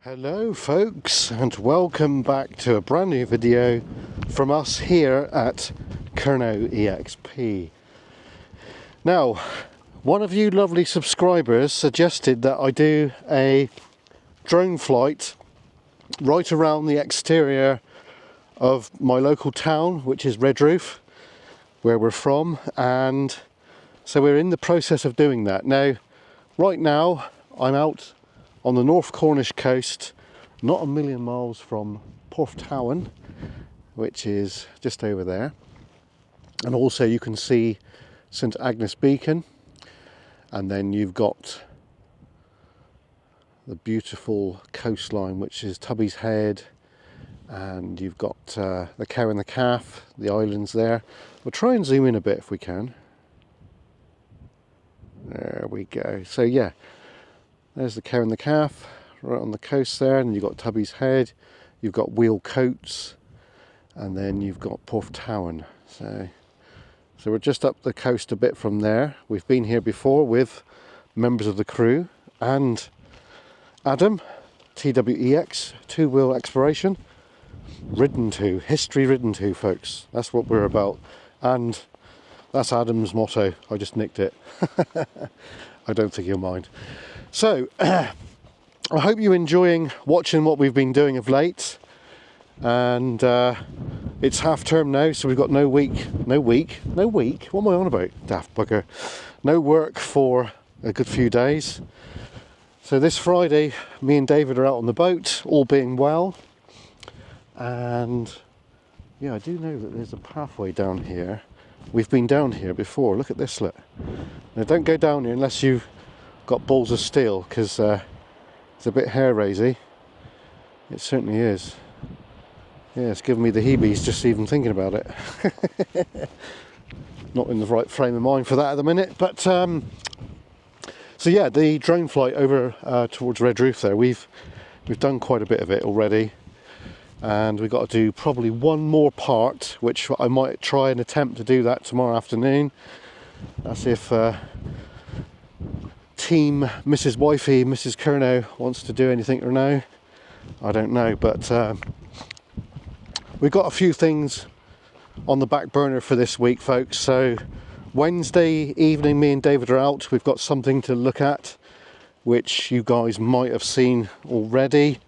Hello folks, and welcome back to a brand new video from us here at Kerno EXP. Now, one of you lovely subscribers suggested that I do a drone flight right around the exterior of my local town, which is Redroof, where we're from, and so we're in the process of doing that. Now, right now I'm out on the North Cornish coast, not a million miles from Porthtowan, which is just over there. And also you can see St Agnes Beacon, and then you've got the beautiful coastline, which is Tubby's Head, and you've got the Cow and the Calf, the islands there. We'll try and zoom in a bit if we can. There we go. So yeah, there's the Cow and the Calf right on the coast there, and you've got Tubby's Head, you've got Wheel Coats, and then you've got Porthtowan. So we're just up the coast a bit from there. We've been here before with members of the crew and Adam, TWEX, two-wheel exploration, history ridden to, folks. That's what we're about, and that's Adam's motto. I just nicked it. I don't think he'll mind. So, I hope you're enjoying watching what we've been doing of late, and it's half term now, so we've got no week, what am I on about, daft bugger, no work for a good few days. So this Friday, me and David are out on the boat, all being well, and yeah, I do know that there's a pathway down here. We've been down here before. Look at this, look. Now don't go down here unless you've got balls of steel, because it's a bit hair-raisy. It certainly is. Yeah, it's giving me the heebies just even thinking about it. Not in the right frame of mind for that at the minute, but so yeah, the drone flight over towards Redroof there, we've done quite a bit of it already, and we've got to do probably one more part, which I might try and attempt to do that tomorrow afternoon. That's if Team Mrs. Wifey, Mrs. Kerno wants to do anything or no. I don't know, but we've got a few things on the back burner for this week, folks. So Wednesday evening, me and David are out. We've got something to look at, which you guys might have seen already,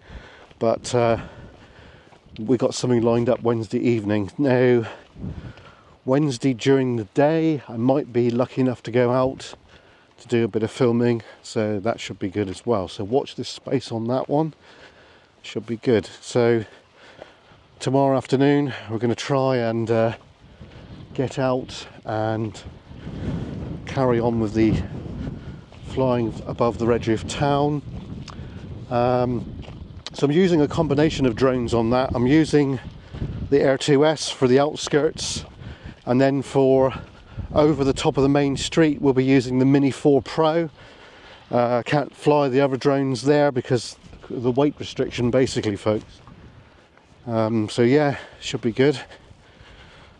but we got something lined up Wednesday evening. Now, Wednesday during the day, I might be lucky enough to go out to do a bit of filming, so that should be good as well. So watch this space on that one, should be good. So tomorrow afternoon we're going to try and get out and carry on with the flying above the Redroof town. So I'm using a combination of drones on that. I'm using the Air 2S for the outskirts, and then for over the top of the main street we'll be using the Mini 4 Pro. Can't fly the other drones there because of the weight restriction, basically, folks. So yeah, should be good.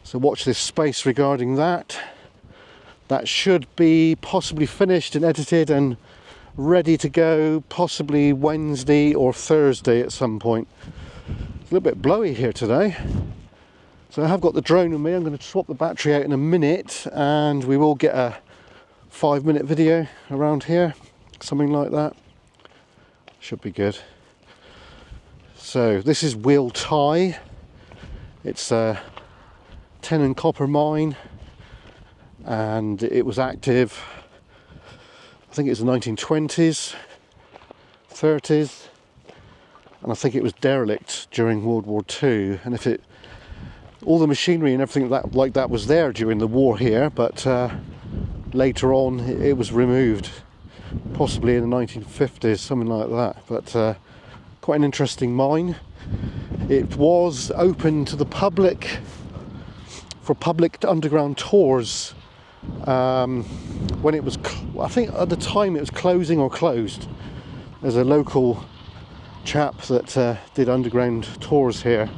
So watch this space regarding that. That should be possibly finished and edited and ready to go possibly Wednesday or Thursday at some point. It's a little bit blowy here today. So I have got the drone with me. I'm going to swap the battery out in a minute, and we will get a 5-minute video around here, something like that. Should be good. So this is Wheel Tie. It's a tin and copper mine, and it was active, I think it was the 1920s, 30s, and I think it was derelict during World War II. And if all the machinery and everything like that was there during the war here, but later on it was removed, possibly in the 1950s, something like that. But quite an interesting mine. It was open to the public for public underground tours when it was, I think at the time it was closing or closed. There's a local chap that did underground tours here,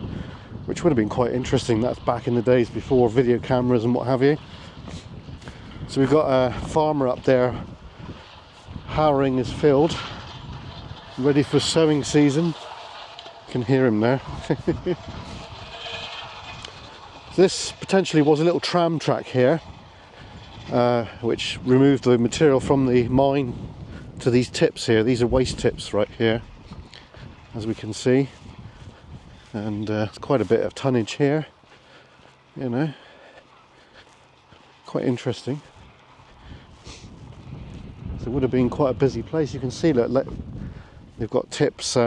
which would have been quite interesting. That's back in the days before video cameras and what have you. So we've got a farmer up there harrowing his field, ready for sowing season. You can hear him there. This potentially was a little tram track here, which removed the material from the mine to these tips here. These are waste tips right here, as we can see, and it's quite a bit of tonnage here, you know, quite interesting. So it would have been quite a busy place. You can see that they've got tips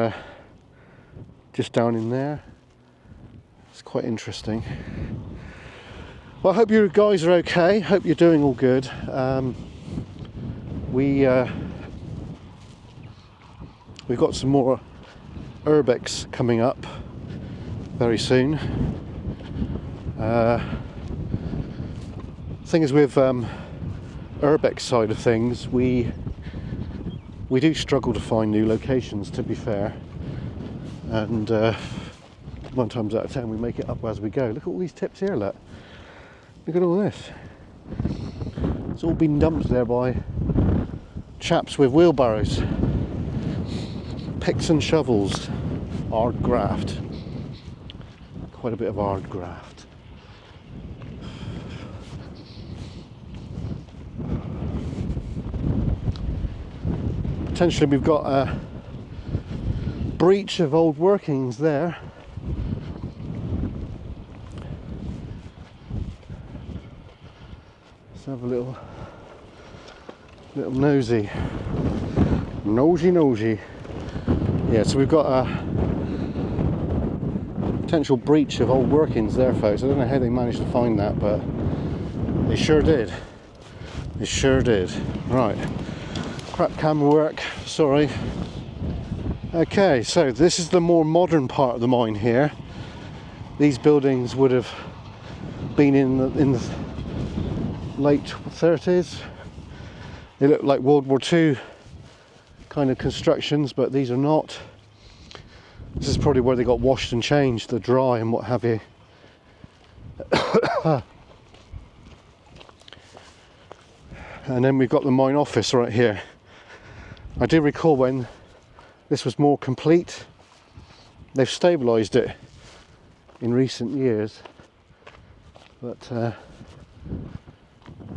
just down in there. It's quite interesting. Well, I hope you guys are okay. Hope you're doing all good. We've got some more urbex coming up very soon. Thing is, with urbex side of things, we do struggle to find new locations, to be fair, and 9 times out of 10 we make it up as we go. Look at all these tips here, look at all this. It's all been dumped there by chaps with wheelbarrows, picks and shovels, hard graft, quite a bit of hard graft. Potentially we've got a breach of old workings there. Let's have a little nosy. Yeah, so we've got a potential breach of old workings there, folks. I don't know how they managed to find that, but they sure did. They sure did. Right. Crap camera work, sorry. Okay, so this is the more modern part of the mine here. These buildings would have been in the late 30s. They look like World War II kind of constructions, but these are not. This is probably where they got washed and changed, the dry and what have you. And then we've got the mine office right here. I do recall when this was more complete. They've stabilised it in recent years, but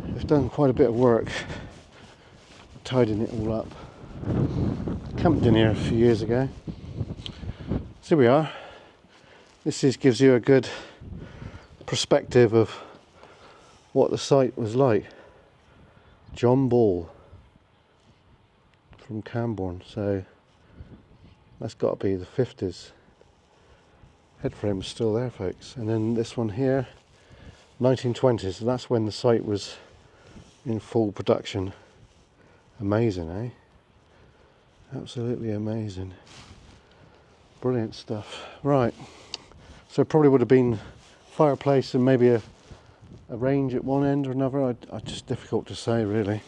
they've done quite a bit of work tidying it all up. Camped in here a few years ago. So here we are. This gives you a good perspective of what the site was like. John Ball from Camborne, so that's got to be the 50s. Head frame's still there, folks. And then this one here, 1920s, and that's when the site was in full production. Amazing, eh? Absolutely amazing. Brilliant stuff. Right, so it probably would have been fireplace and maybe a range at one end or another. Just difficult to say, really.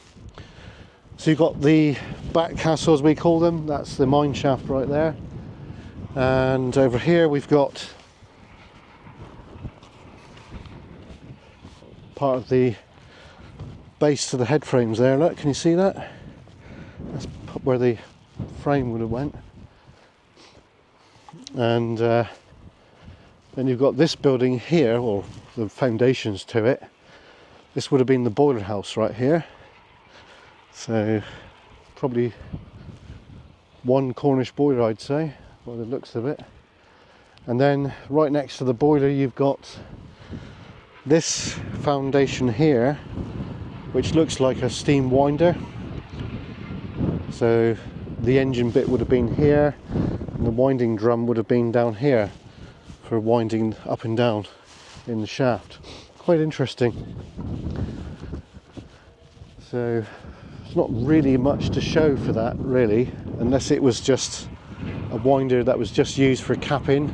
So you've got the back castle, as we call them. That's the mine shaft right there. And over here we've got part of the base to the head frames there. Look, can you see that? That's where the frame would have went. And then you've got this building here, or the foundations to it. This would have been the boiler house right here. So probably one Cornish boiler, I'd say, by the looks of it. And then right next to the boiler you've got this foundation here, which looks like a steam winder. So the engine bit would have been here, and the winding drum would have been down here for winding up and down in the shaft. Quite interesting. So there's not really much to show for that, really, unless it was just a winder that was just used for capping,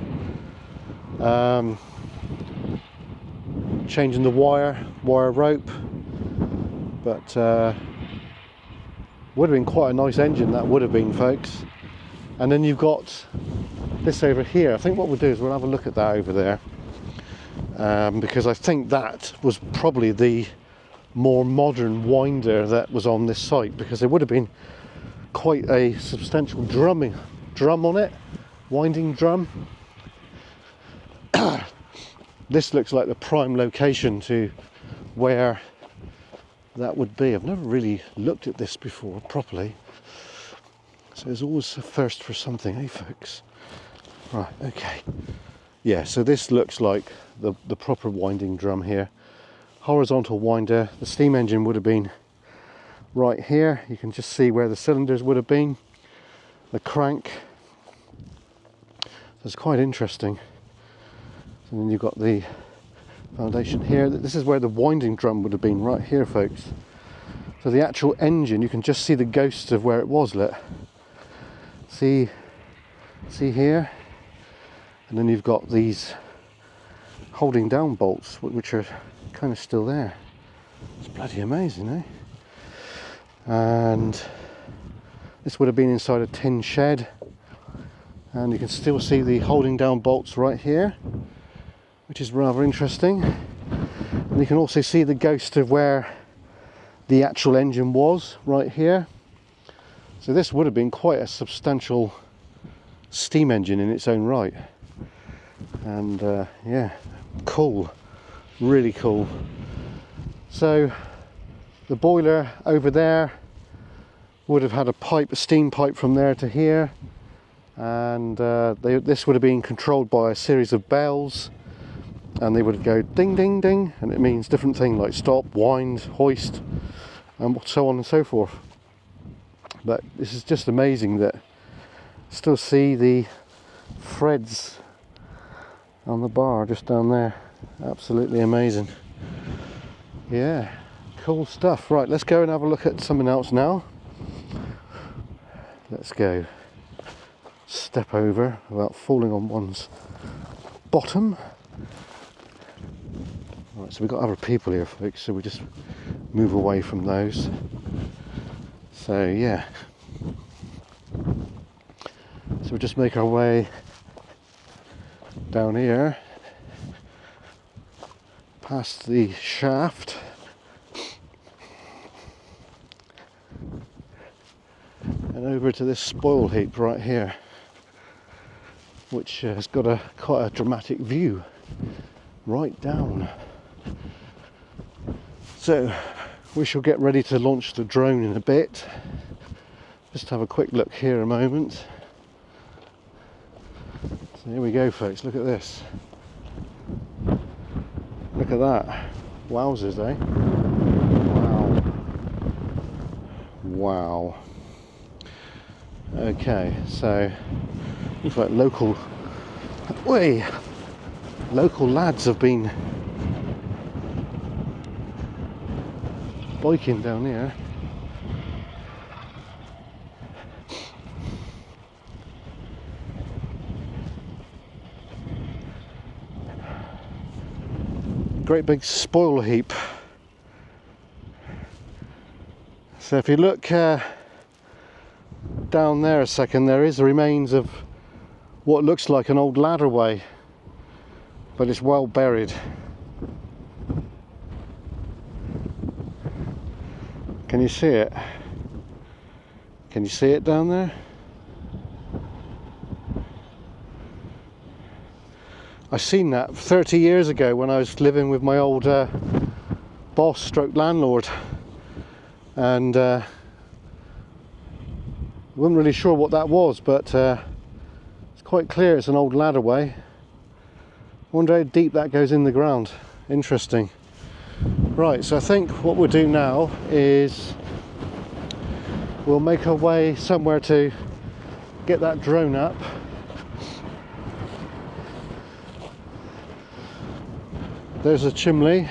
changing the wire rope, but would have been quite a nice engine, that would have been, folks. And then you've got this over here. I think what we'll do is we'll have a look at that over there, because I think that was probably the more modern winder that was on this site, because there would have been quite a substantial drum on it, winding drum. This looks like the prime location to where that would be. I've never really looked at this before properly, so there's always a thirst for something, eh folks? Right, okay. Yeah, so this looks like the proper winding drum here. Horizontal winder. The steam engine would have been right here. You can just see where the cylinders would have been. The crank. So it's quite interesting. And then you've got the foundation here. This is where the winding drum would have been, right here, folks. So the actual engine, you can just see the ghosts of where it was lit. See here? And then you've got these holding down bolts, which are kind of still there. It's bloody amazing, eh? And this would have been inside a tin shed. And you can still see the holding down bolts right here, which is rather interesting. And you can also see the ghost of where the actual engine was, right here. So this would have been quite a substantial steam engine in its own right. And yeah, cool, really cool. So the boiler over there would have had a steam pipe from there to here, and this would have been controlled by a series of bells, and they would go ding ding ding, and it means different things like stop, wind, hoist, and so on and so forth. But this is just amazing that still see the threads on the bar just down there. Absolutely amazing. Yeah, cool stuff. Right, let's go and have a look at something else now. Let's go. Step over without falling on one's bottom. Right, so we've got other people here, folks, so we just move away from those. So yeah, so we just make our way down here past the shaft and over to this spoil heap right here, which has got quite a dramatic view right down. So we shall get ready to launch the drone in a bit. Just have a quick look here a moment. So here we go, folks, look at this. Look at that. Wowzers, eh? Wow. Okay, so looks like local lads have been biking down here. Great big spoil heap. So if you look down there a second, there is the remains of what looks like an old ladderway, but it's well buried. Can you see it? Can you see it down there? I seen that 30 years ago when I was living with my old boss stroke landlord, and wasn't really sure what that was, but it's quite clear it's an old ladderway. Wonder how deep that goes in the ground. Interesting. Right, so I think what we'll do now is we'll make our way somewhere to get that drone up. There's a chimney.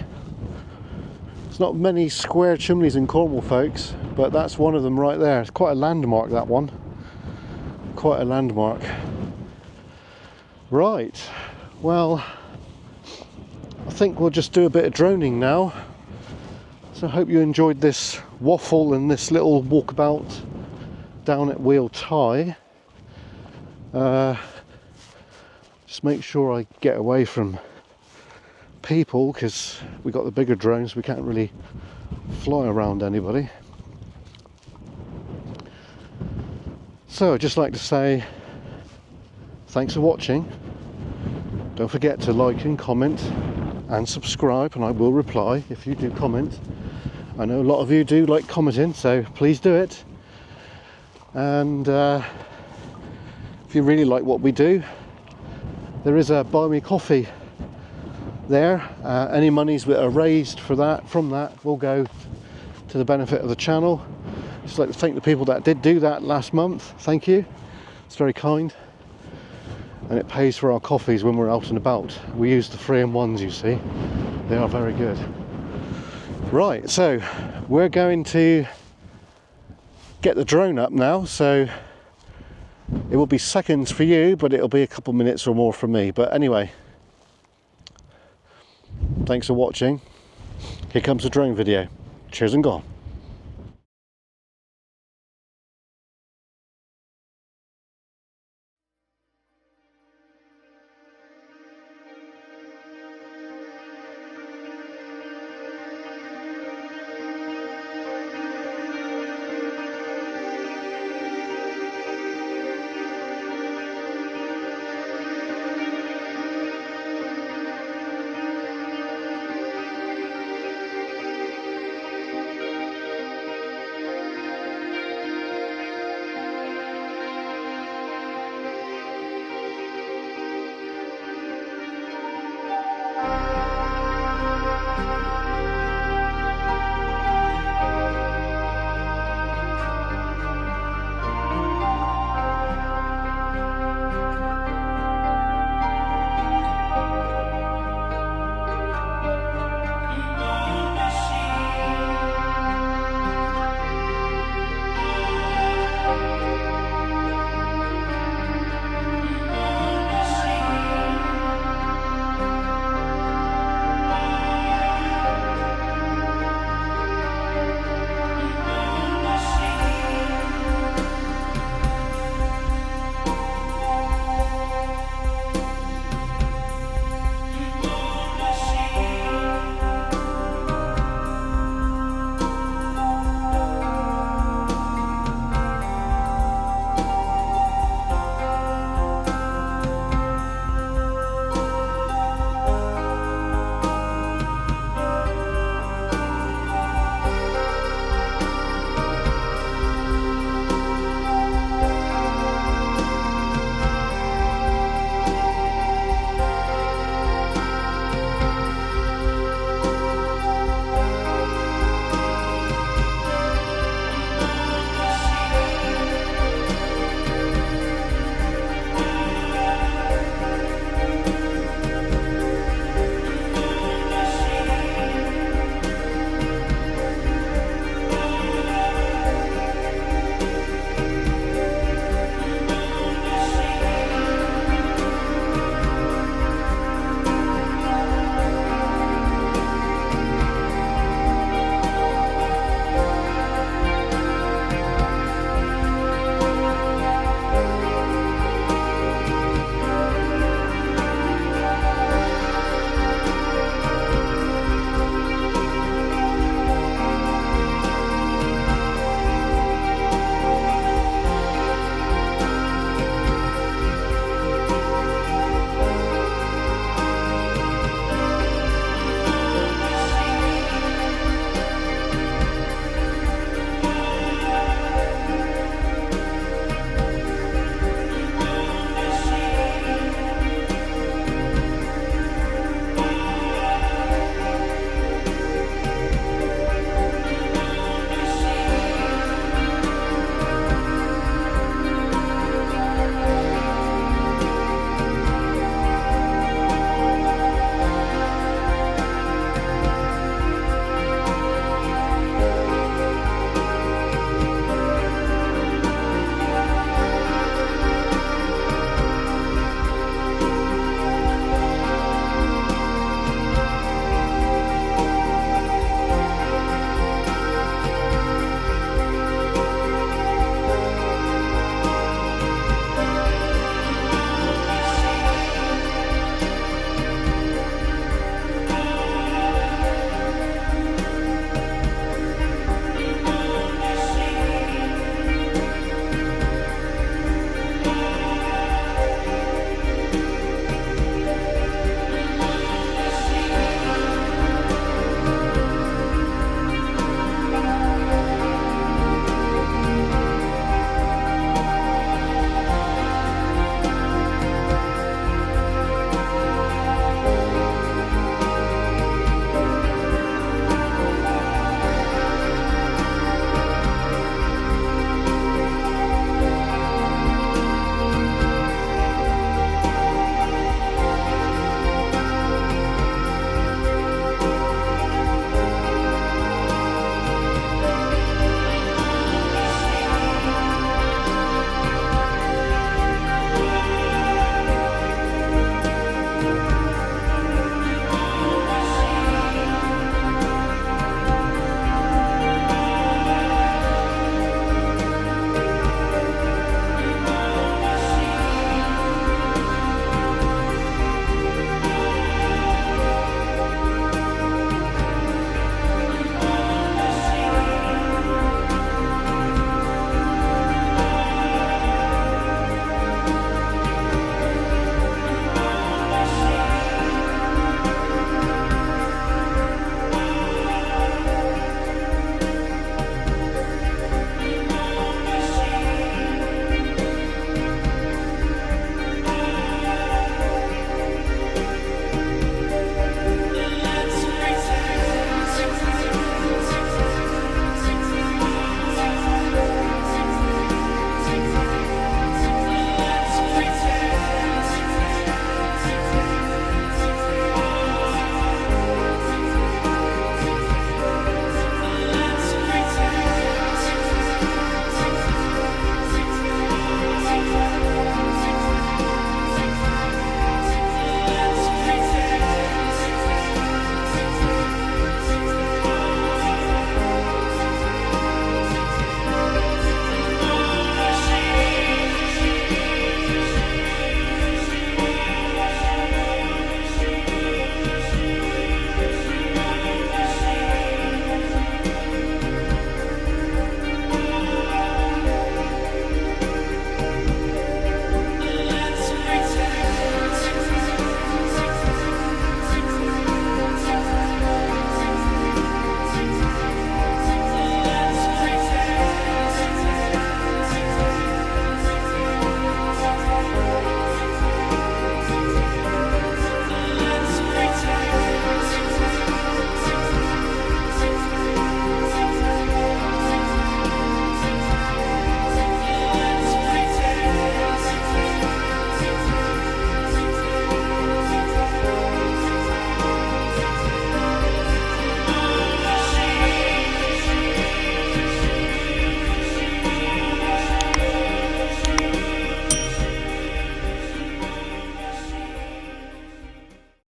There's not many square chimneys in Cornwall, folks, but that's one of them right there. It's quite a landmark, that one. Quite a landmark. Right, well, I think we'll just do a bit of droning now. So I hope you enjoyed this waffle and this little walkabout down at Wheel Tie. Just make sure I get away from people, because we got the bigger drones, we can't really fly around anybody. So I'd just like to say thanks for watching. Don't forget to like and comment and subscribe, and I will reply if you do comment. I know a lot of you do like commenting, so please do it. And if you really like what we do, there is a buy me coffee there. Any monies that are raised from that will go to the benefit of the channel. Just like to thank the people that did do that last month. Thank you, it's very kind, and it pays for our coffees when we're out and about. We use the 3-in-1s, you see, they are very good. Right, so we're going to get the drone up now, so it will be seconds for you, but it'll be a couple minutes or more for me. But anyway, thanks for watching. Here comes the drone video. Cheers and gone.